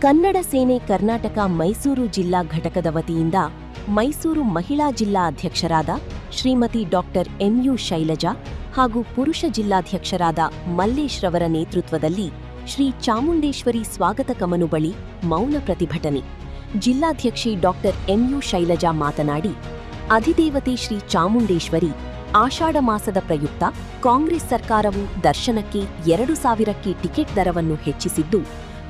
ಕನ್ನಡ ಸೇನೆ ಕರ್ನಾಟಕ ಮೈಸೂರು ಜಿಲ್ಲಾ ಘಟಕದ ವತಿಯಿಂದ ಮೈಸೂರು ಮಹಿಳಾ ಜಿಲ್ಲಾ ಅಧ್ಯಕ್ಷರಾದ ಶ್ರೀಮತಿ ಡಾಕ್ಟರ್ ಎಂಯು ಶೈಲಜಾ ಹಾಗೂ ಪುರುಷ ಜಿಲ್ಲಾಧ್ಯಕ್ಷರಾದ ಮಲ್ಲೇಶ್ ರವರ ನೇತೃತ್ವದಲ್ಲಿ ಶ್ರೀ ಚಾಮುಂಡೇಶ್ವರಿ ಸ್ವಾಗತ ಕಮನು ಬಳಿ ಮೌನ ಪ್ರತಿಭಟನೆ. ಜಿಲ್ಲಾಧ್ಯಕ್ಷೆ ಡಾಕ್ಟರ್ ಎಂಯು ಶೈಲಜಾ ಮಾತನಾಡಿ, ಅಧಿದೇವತೆ ಶ್ರೀ ಚಾಮುಂಡೇಶ್ವರಿ ಆಷಾಢ ಮಾಸದ ಪ್ರಯುಕ್ತ ಕಾಂಗ್ರೆಸ್ ಸರ್ಕಾರವು ದರ್ಶನಕ್ಕೆ 2,000ಕ್ಕೆ ಟಿಕೆಟ್ ದರವನ್ನು ಹೆಚ್ಚಿಸಿದ್ದು,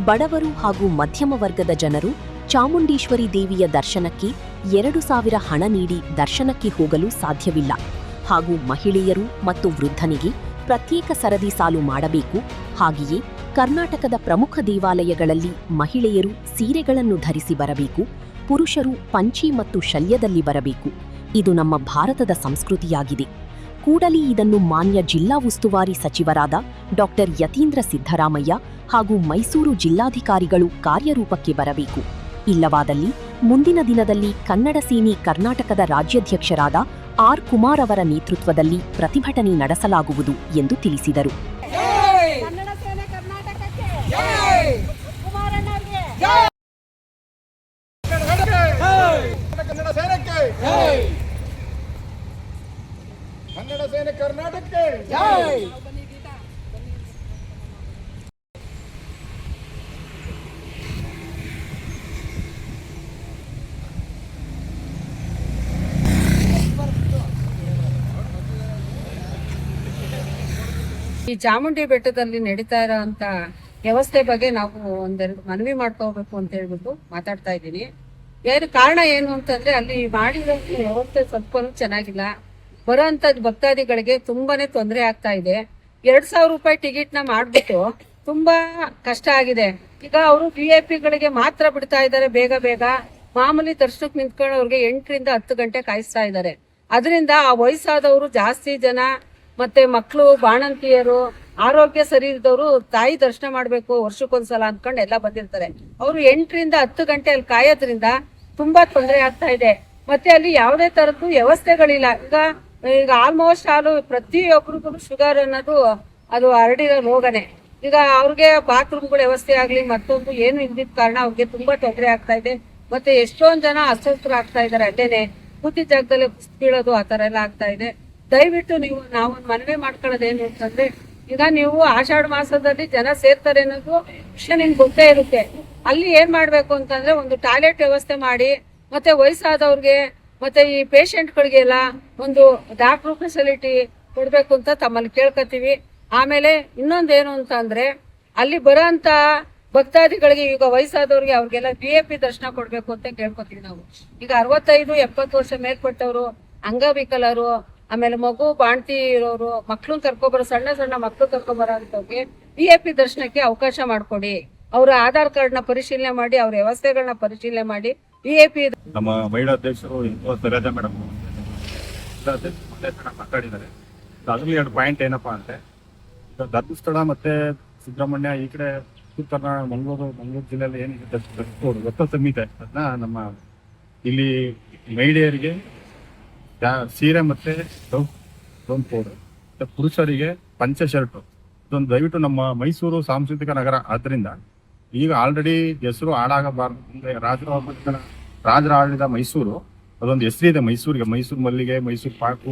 ಬಡವರು ಹಾಗೂ ಮಧ್ಯಮ ವರ್ಗದ ಜನರು ಚಾಮುಂಡೇಶ್ವರಿ ದೇವಿಯ ದರ್ಶನಕ್ಕೆ 2,000 ಹಣ ನೀಡಿ ದರ್ಶನಕ್ಕೆ ಹೋಗಲು ಸಾಧ್ಯವಿಲ್ಲ ಹಾಗೂ ಮಹಿಳೆಯರು ಮತ್ತು ವೃದ್ಧನಿಗೆ ಪ್ರತ್ಯೇಕ ಸರದಿ ಸಾಲು ಮಾಡಬೇಕು. ಹಾಗೆಯೇ ಕರ್ನಾಟಕದ ಪ್ರಮುಖ ದೇವಾಲಯಗಳಲ್ಲಿ ಮಹಿಳೆಯರು ಸೀರೆಗಳನ್ನು ಧರಿಸಿ ಬರಬೇಕು, ಪುರುಷರು ಪಂಚಿ ಮತ್ತು ಶಲ್ಯದಲ್ಲಿ ಬರಬೇಕು. ಇದು ನಮ್ಮ ಭಾರತದ ಸಂಸ್ಕೃತಿಯಾಗಿದೆ. ಕೂಡಲೇ ಇದನ್ನು ಮಾನ್ಯ ಜಿಲ್ಲಾ ಉಸ್ತುವಾರಿ ಸಚಿವರಾದ ಡಾಕ್ಟರ್ ಯತೀಂದ್ರ ಸಿದ್ದರಾಮಯ್ಯ ಹಾಗೂ ಮೈಸೂರು ಜಿಲ್ಲಾಧಿಕಾರಿಗಳು ಕಾರ್ಯರೂಪಕ್ಕೆ ಬರಬೇಕು. ಇಲ್ಲವಾದಲ್ಲಿ ಮುಂದಿನ ದಿನದಲ್ಲಿ ಕನ್ನಡ ಸೇನೆ ಕರ್ನಾಟಕದ ರಾಜ್ಯಾಧ್ಯಕ್ಷರಾದ ಆರ್ ಕುಮಾರ್ ಅವರ ನೇತೃತ್ವದಲ್ಲಿ ಪ್ರತಿಭಟನೆ ನಡೆಸಲಾಗುವುದು ಎಂದು ತಿಳಿಸಿದರು. ಕನ್ನಡ ಸೇನೆ ಕರ್ನಾಟಕಕ್ಕೆ ಜೈ. ಈ ಚಾಮುಂಡಿ ಬೆಟ್ಟದಲ್ಲಿ ನಡೀತಾ ಇರೋಂತ ವ್ಯವಸ್ಥೆ ಬಗ್ಗೆ ನಾವು ಒಂದೆರಡು ಮನವಿ ಮಾಡ್ಕೋಬೇಕು ಅಂತ ಹೇಳ್ಬಿಟ್ಟು ಮಾತಾಡ್ತಾ ಇದ್ದೀನಿ. ಕಾರಣ ಏನು ಅಂತಂದ್ರೆ ಅಲ್ಲಿ ಮಾಡಿರೋ ವ್ಯವಸ್ಥೆ ಸ್ವಲ್ಪ ಚೆನ್ನಾಗಿಲ್ಲ. ಬರೋಂಥ ಭಕ್ತಾದಿಗಳಿಗೆ ತುಂಬಾನೇ ತೊಂದರೆ ಆಗ್ತಾ ಇದೆ. 2,000 ರೂಪಾಯಿ ಟಿಕೆಟ್ ನ ಮಾಡ್ಬಿಟ್ಟು ತುಂಬಾ ಕಷ್ಟ ಆಗಿದೆ. ಈಗ ಅವರು VIP ಗಳಿಗೆ ಮಾತ್ರ ಬಿಡ್ತಾ ಇದ್ದಾರೆ. ಬೇಗ ಮಾಮೂಲಿ ದರ್ಶನಕ್ಕೆ ನಿಂತ್ಕೊಳ್ಳೋರ್ಗೆ 8 ರಿಂದ 10 ಗಂಟೆ ಕಾಯಿಸ್ತಾ ಇದ್ದಾರೆ. ಅದರಿಂದ ಆ ವಯಸ್ಸಾದವರು ಜಾಸ್ತಿ ಜನ, ಮತ್ತೆ ಮಕ್ಕಳು, ಬಾಣಂತಿಯರು, ಆರೋಗ್ಯ ಸರಿ ಇದ್ದವರು ತಾಯಿ ದರ್ಶನ ಮಾಡ್ಬೇಕು ವರ್ಷಕ್ಕೊಂದ್ಸಲ ಅಂದ್ಕೊಂಡು ಎಲ್ಲ ಬಂದಿರ್ತಾರೆ. ಅವರು 8 ರಿಂದ 10 ಗಂಟೆ ಅಲ್ಲಿ ಕಾಯೋದ್ರಿಂದ ತುಂಬಾ ತೊಂದರೆ ಆಗ್ತಾ ಇದೆ. ಮತ್ತೆ ಅಲ್ಲಿ ಯಾವುದೇ ತರದ್ದು ವ್ಯವಸ್ಥೆಗಳಿಲ್ಲ. ಈಗ ಆಲ್ಮೋಸ್ಟ್ ಆಲ್ ಪ್ರತಿಯೊಬ್ಬರಿಗೂ ಶುಗರ್ ಅನ್ನೋದು ಅದು ಹರಡಿರೋ ರೋಗನೇ. ಈಗ ಅವ್ರಿಗೆ ಬಾತ್ರೂಮ್ಗಳ ವ್ಯವಸ್ಥೆ ಆಗ್ಲಿ ಮತ್ತೊಂದು ಏನು ಇಲ್ದಿದ್ದ ಕಾರಣ ಅವ್ರಿಗೆ ತುಂಬಾ ತೊಂದರೆ ಆಗ್ತಾ ಇದೆ. ಮತ್ತೆ ಎಷ್ಟೊಂದ್ ಜನ ಅಸ್ವಸ್ಥರು ಆಗ್ತಾ ಇದಾರೆ. ಅಲ್ಲೇನೆ ಕೂತಿದ್ದ ಜಾಗದಲ್ಲಿ ಬೀಳೋದು ಆ ತರ ಎಲ್ಲ ಆಗ್ತಾ ಇದೆ. ದಯವಿಟ್ಟು ನಾವೊಂದು ಮನವಿ ಮಾಡ್ಕೊಳ್ಳೋದೇನು ಅಂತಂದ್ರೆ, ಈಗ ನೀವು ಆಷಾಢ ಮಾಸದಲ್ಲಿ ಜನ ಸೇರ್ತಾರೆ ಅನ್ನೋದು ವಿಷಯ ನಿಮ್ಗೆ ಗೊತ್ತೇ ಇರುತ್ತೆ. ಅಲ್ಲಿ ಏನ್ ಮಾಡ್ಬೇಕು ಅಂತಂದ್ರೆ ಒಂದು ಟಾಯ್ಲೆಟ್ ವ್ಯವಸ್ಥೆ ಮಾಡಿ, ಮತ್ತೆ ವಯಸ್ಸಾದವ್ರಿಗೆ ಮತ್ತೆ ಈ ಪೇಷಂಟ್ಗಳಿಗೆಲ್ಲ ಒಂದು ಡಾಕ್ಟ್ರು ಫೆಸಿಲಿಟಿ ಕೊಡ್ಬೇಕು ಅಂತ ತಮ್ಮಲ್ಲಿ ಕೇಳ್ಕೊತೀವಿ. ಆಮೇಲೆ ಇನ್ನೊಂದೇನು ಅಂತ ಅಂದ್ರೆ, ಅಲ್ಲಿ ಬರೋಂತ ಭಕ್ತಾದಿಗಳಿಗೆ ಈಗ ವಯಸ್ಸಾದವ್ರಿಗೆ ಅವ್ರಿಗೆಲ್ಲ VIP ದರ್ಶನ ಕೊಡ್ಬೇಕು ಅಂತ ಕೇಳ್ಕೊತೀವಿ ನಾವು. ಈಗ 65-70 ವರ್ಷ ಮೇಲ್ಪಟ್ಟವರು, ಅಂಗವಿಕಲರು, ಆಮೇಲೆ ಮಗು ಬಾಣ್ತಿ ಇರೋರು, ಮಕ್ಳನ್ನ ಕರ್ಕೊಬರೋ ಸಣ್ಣ ಮಕ್ಳು ಕರ್ಕೊಬರೋ ಅಂತವ್ರಿಗೆ VIP ದರ್ಶನಕ್ಕೆ ಅವಕಾಶ ಮಾಡ್ಕೊಡಿ. ಅವ್ರ ಆಧಾರ್ ಕಾರ್ಡ್ ನ ಪರಿಶೀಲನೆ ಮಾಡಿ, ಅವ್ರ ವ್ಯವಸ್ಥೆಗಳನ್ನ ಪರಿಶೀಲನೆ ಮಾಡಿ VIP. ನಮ್ಮ ಮಹಿಳಾ ಅಧ್ಯಕ್ಷರು ಸರೋಜಾ ಮೇಡಮ್ ಮಾತಾಡಿದ್ದಾರೆ. ಅದ್ರಲ್ಲಿ 2 ಪಾಯಿಂಟ್ ಏನಪ್ಪಾ ಅಂದ್ರೆ, ಈಗ ಧರ್ಮಸ್ಥಳ ಮತ್ತೆ ಸುಬ್ರಹ್ಮಣ್ಯ ಈ ಕಡೆ ಉತ್ತರ ಮಂಗಳೂರು ಜಿಲ್ಲೆಯಲ್ಲಿ ಏನಿದೆ ಒತ್ತ ಸಂಹಿತೆ, ಅದನ್ನ ನಮ್ಮ ಇಲ್ಲಿ ಮಹಿಳೆಯರಿಗೆ ಸೀರೆ ಮತ್ತೆ ಪೌಡರ್, ಪುರುಷರಿಗೆ ಪಂಚ ಶರ್ಟ್, ಇದೊಂದು ದಯವಿಟ್ಟು ನಮ್ಮ ಮೈಸೂರು ಸಾಂಸ್ಕೃತಿಕ ನಗರ ಆದ್ರಿಂದ ಈಗ ಆಲ್ರೆಡಿ ಹೆಸರು ಹಾಳಾಗಬಾರ್ದು. ಅಂದ್ರೆ ರಾಜರ ಆಳಿದ ಮೈಸೂರು, ಅದೊಂದು ಹೆಸರಿದೆ ಮೈಸೂರಿಗೆ. ಮೈಸೂರು ಮಲ್ಲಿಗೆ, ಮೈಸೂರು ಪಾಕು,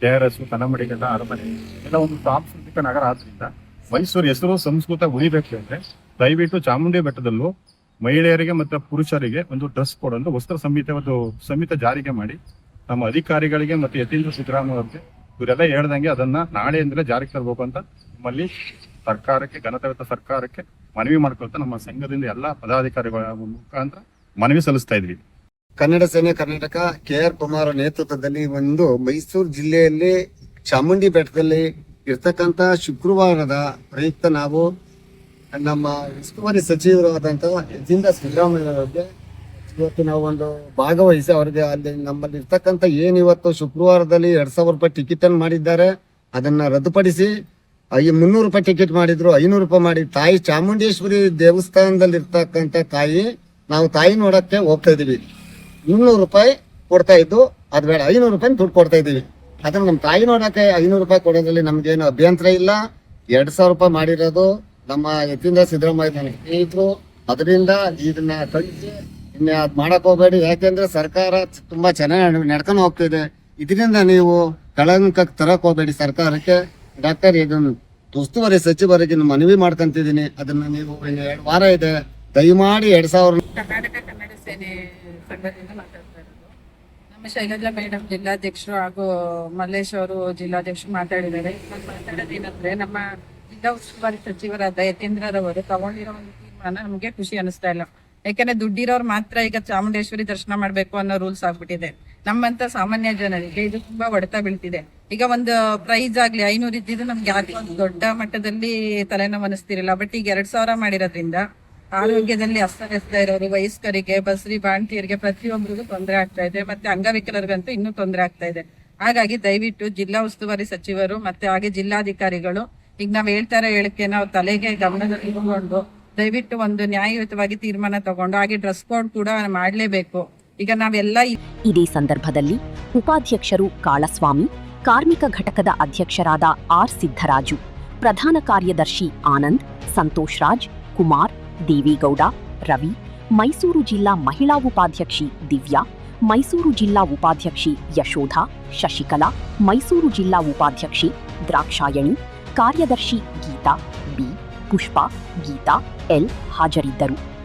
TRS, ಕನ್ನಂಬಾಡಿಗಡ್ಡ, ಅರಮನೆ ಎಲ್ಲ ಒಂದು ಸಾಂಸ್ಕೃತಿಕ ನಗರ ಆದ್ರಿಂದ ಮೈಸೂರು ಹೆಸರು ಸಂಸ್ಕೃತ ಉಳಿಬೇಕು ಅಂದ್ರೆ ದಯವಿಟ್ಟು ಚಾಮುಂಡಿ ಬೆಟ್ಟದಲ್ಲೂ ಮಹಿಳೆಯರಿಗೆ ಮತ್ತೆ ಪುರುಷರಿಗೆ ಒಂದು ಡ್ರೆಸ್ ಕೋಡ್, ಒಂದು ವಸ್ತ್ರ ಸಂಹಿತೆ ಜಾರಿಗೆ ಮಾಡಿ ನಮ್ಮ ಅಧಿಕಾರಿಗಳಿಗೆ ಮತ್ತೆ ಯತೀಂದ್ರ ಸಿದ್ದರಾಮಯ್ಯ ಅವರಿಗೆ ಇವರೆಲ್ಲ ಹೇಳ್ದಂಗೆ ಅದನ್ನ ನಾಳೆಯಿಂದಲೇ ಜಾರಿಗೆ ತರಬೇಕು ಅಂತ ನಮ್ಮಲ್ಲಿ ಸರ್ಕಾರಕ್ಕೆ, ಘನತೆಯುತ ಸರ್ಕಾರಕ್ಕೆ ಮನವಿ ಮಾಡ್ಕೊಳ್ತಾ ನಮ್ಮ ಸಂಘದಿಂದ ಎಲ್ಲಾ ಪದಾಧಿಕಾರಿಗಳ ಮುಖಾಂತರ ಮನವಿ ಸಲ್ಲಿಸ್ತಾ ಇದ್ವಿ. ಕನ್ನಡ ಸೇನೆ ಕರ್ನಾಟಕ KR ಕುಮಾರ್ ನೇತೃತ್ವದಲ್ಲಿ ಒಂದು ಮೈಸೂರು ಜಿಲ್ಲೆಯಲ್ಲಿ ಚಾಮುಂಡಿ ಬೆಟ್ಟದಲ್ಲಿ ಇರ್ತಕ್ಕಂತ ಶುಕ್ರವಾರದ ಪ್ರಯುಕ್ತ ನಾವು ನಮ್ಮ ಉಸ್ತುವಾರಿ ಸಚಿವರಾದಂತಹ ಯತೀಂದ್ರ ಸಿದ್ದರಾಮಯ್ಯ ಅವರಿಗೆ ಇವತ್ತು ನಾವು ಒಂದು ಭಾಗವಹಿಸಿ ಅವರಿಗೆ ಅಲ್ಲಿ ನಮ್ಮಲ್ಲಿ ಇರ್ತಕ್ಕಂಥ ಏನಿವತ್ತು ಶುಕ್ರವಾರದಲ್ಲಿ 2,000 ರೂಪಾಯಿ ಟಿಕೆಟ್ ಅನ್ನು ಮಾಡಿದ್ದಾರೆ, ಅದನ್ನ ರದ್ದುಪಡಿಸಿ 300 ರೂಪಾಯಿ ಟಿಕೆಟ್ ಮಾಡಿದ್ರು, 500 ರೂಪಾಯಿ ಮಾಡಿ ತಾಯಿ ಚಾಮುಂಡೇಶ್ವರಿ ದೇವಸ್ಥಾನದಲ್ಲಿ ಇರ್ತಕ್ಕಂಥ ತಾಯಿ, ನಾವು ತಾಯಿ ನೋಡಕ್ಕೆ ಹೋಗ್ತಾ ಇದೀವಿ. 200 ರೂಪಾಯಿ ಕೊಡ್ತಾ ಇದ್ದು ಅದ್ ಬೇಡ, 500 ರೂಪಾಯಿ ದುಡ್ಡು ಕೊಡ್ತಾ ಇದೀವಿ. ಅದನ್ನ ನಮ್ಮ ತಾಯಿ ನೋಡಕ್ಕೆ 500 ರೂಪಾಯಿ ಕೊಡೋದ್ರಲ್ಲಿ ನಮ್ಗೇನು ಅಭ್ಯಂತರ ಇಲ್ಲ. 2,000 ರೂಪಾಯಿ ಮಾಡಿರೋದು ನಮ್ಮ ಯತೀಂದ್ರ ಸಿದ್ದರಾಮಯ್ಯ ಸ್ನೇಹಿತರು ಅದರಿಂದ ಇದನ್ನ ಕಳಿಸಿ ಇನ್ನು ಅದ್ ಮಾಡಕ್ ಹೋಗ್ಬೇಡಿ. ಯಾಕೆಂದ್ರೆ ಸರ್ಕಾರ ತುಂಬಾ ಚೆನ್ನಾಗಿ ನಡ್ಕೊಂಡು ಹೋಗ್ತಿದೆ. ಇದರಿಂದ ನೀವು ಕಳಂಕಕ್ಕೆ ತರಕ್ ಹೋಗ್ಬೇಡಿ ಸರ್ಕಾರಕ್ಕೆ. ಡಾಕ್ಟರ್ ಇದನ್ನು ಉಸ್ತುವಾರಿ ಸಚಿವರಿಗೆ ಮನವಿ ಮಾಡ್ಕೊಂತಿದ್ದೀನಿ. ಅದನ್ನ ನೀವು ಇನ್ನು 2 ವಾರ ಇದೆ, ದಯಮಾಡಿ 2000 ಕರ್ನಾಟಕ ಕನ್ನಡ ಸೇನೆ ಸಂಘದಿಂದ ಮಾತಾಡ್ತಾ ಇರೋದು. ನಮ್ಮ ಶೈಲಜಾ ಮೇಡಮ್ ಜಿಲ್ಲಾಧ್ಯಕ್ಷರು ಹಾಗೂ ಮಲ್ಲೇಶ್ ಅವರು ಜಿಲ್ಲಾಧ್ಯಕ್ಷರು ಮಾತಾಡಿದ್ದಾರೆ. ನಾನು ಮಾತಾಡೋದೇನಂದ್ರೆ, ನಮ್ಮ ಜಿಲ್ಲಾ ಉಸ್ತುವಾರಿ ಸಚಿವರಾದ ಯತೀಂದ್ರರವರು ತಗೊಂಡಿರೋ ಒಂದು ತೀರ್ಮಾನ ನಮಗೆ ಖುಷಿ ಅನಿಸ್ತಾ ಇಲ್ಲ. ಯಾಕಂದ್ರೆ ದುಡ್ಡಿರೋರು ಮಾತ್ರ ಈಗ ಚಾಮುಂಡೇಶ್ವರಿ ದರ್ಶನ ಮಾಡ್ಬೇಕು ಅನ್ನೋ ರೂಲ್ಸ್ ಆಗ್ಬಿಟ್ಟಿದೆ. ನಮ್ಮಂತ ಸಾಮಾನ್ಯ ಜನರಿಗೆ ಇದು ತುಂಬಾ ಹೊಡೆತ ಬೀಳ್ತಿದೆ. ಈಗ ಒಂದು ಪ್ರೈಸ್ ಆಗ್ಲಿ 500 ಇದ್ದಿದ್ದು ನಮ್ಗೆ ಯಾಕೆ ಒಂದು ದೊಡ್ಡ ಮಟ್ಟದಲ್ಲಿ ತಲೆನೋವು ಅನಿಸ್ತಿರಲಿಲ್ಲ. ಬಟ್ ಈಗ 2000 ಮಾಡಿರೋದ್ರಿಂದ ಆರೋಗ್ಯದಲ್ಲಿ ಅಸ್ತವ್ಯಸ್ತ ಇರೋರು, ವಯಸ್ಕರಿಗೆ, ಬಸ್ರಿ ಬಾಣ್ತಿಯರಿಗೆ ಪ್ರತಿಯೊಬ್ಬರಿಗೂ ತೊಂದರೆ ಆಗ್ತಾ ಇದೆ. ಮತ್ತೆ ಅಂಗವಿಕಲರಿಗಂತೂ ಇನ್ನೂ ತೊಂದರೆ ಆಗ್ತಾ ಇದೆ. ಹಾಗಾಗಿ ದಯವಿಟ್ಟು ಜಿಲ್ಲಾ ಉಸ್ತುವಾರಿ ಸಚಿವರು ಮತ್ತೆ ಹಾಗೆ ಜಿಲ್ಲಾಧಿಕಾರಿಗಳು ಈಗ ನಾವ್ ಹೇಳ್ತಾರೋ ಹೇಳಿಕೆ ನಾವು ತಲೆಗೆ ಗಮನದಲ್ಲಿ ಇಟ್ಕೊಂಡು ದಯವಿಟ್ಟು ಒಂದು ನ್ಯಾಯಯುತವಾಗಿ ತೀರ್ಮಾನ ತಗೊಂಡು ಹಾಗೆ ಡ್ರೆಸ್ ಕೋಡ್ ಕೂಡ ಮಾಡ್ಲೇಬೇಕು. ಈಗ ನಾವೆಲ್ಲ ಇದೇ ಸಂದರ್ಭದಲ್ಲಿ ಉಪಾಧ್ಯಕ್ಷರು ಕಾಳಸ್ವಾಮಿ, ಕಾರ್ಮಿಕ ಘಟಕದ ಅಧ್ಯಕ್ಷರಾದ ಆರ್ ಸಿದ್ದರಾಜು, ಪ್ರಧಾನ ಕಾರ್ಯದರ್ಶಿ ಆನಂದ್, ಸಂತೋಷ್ ರಾಜ್, ಕುಮಾರ್, ದೇವೇಗೌಡ, ರವಿ, ಮೈಸೂರು ಜಿಲ್ಲಾ ಮಹಿಳಾ ಉಪಾಧ್ಯಕ್ಷಿ ದಿವ್ಯಾ, ಮೈಸೂರು ಜಿಲ್ಲಾ ಉಪಾಧ್ಯಕ್ಷಿ ಯಶೋಧ, ಶಶಿಕಲಾ, ಮೈಸೂರು ಜಿಲ್ಲಾ ಉಪಾಧ್ಯಕ್ಷಿ ದ್ರಾಕ್ಷಾಯಣಿ, ಕಾರ್ಯದರ್ಶಿ ಗೀತಾ, ಬಿ, ಪುಷ್ಪಾ, ಗೀತಾ, ಎಲ್ ಹಾಜರಿದ್ದರು.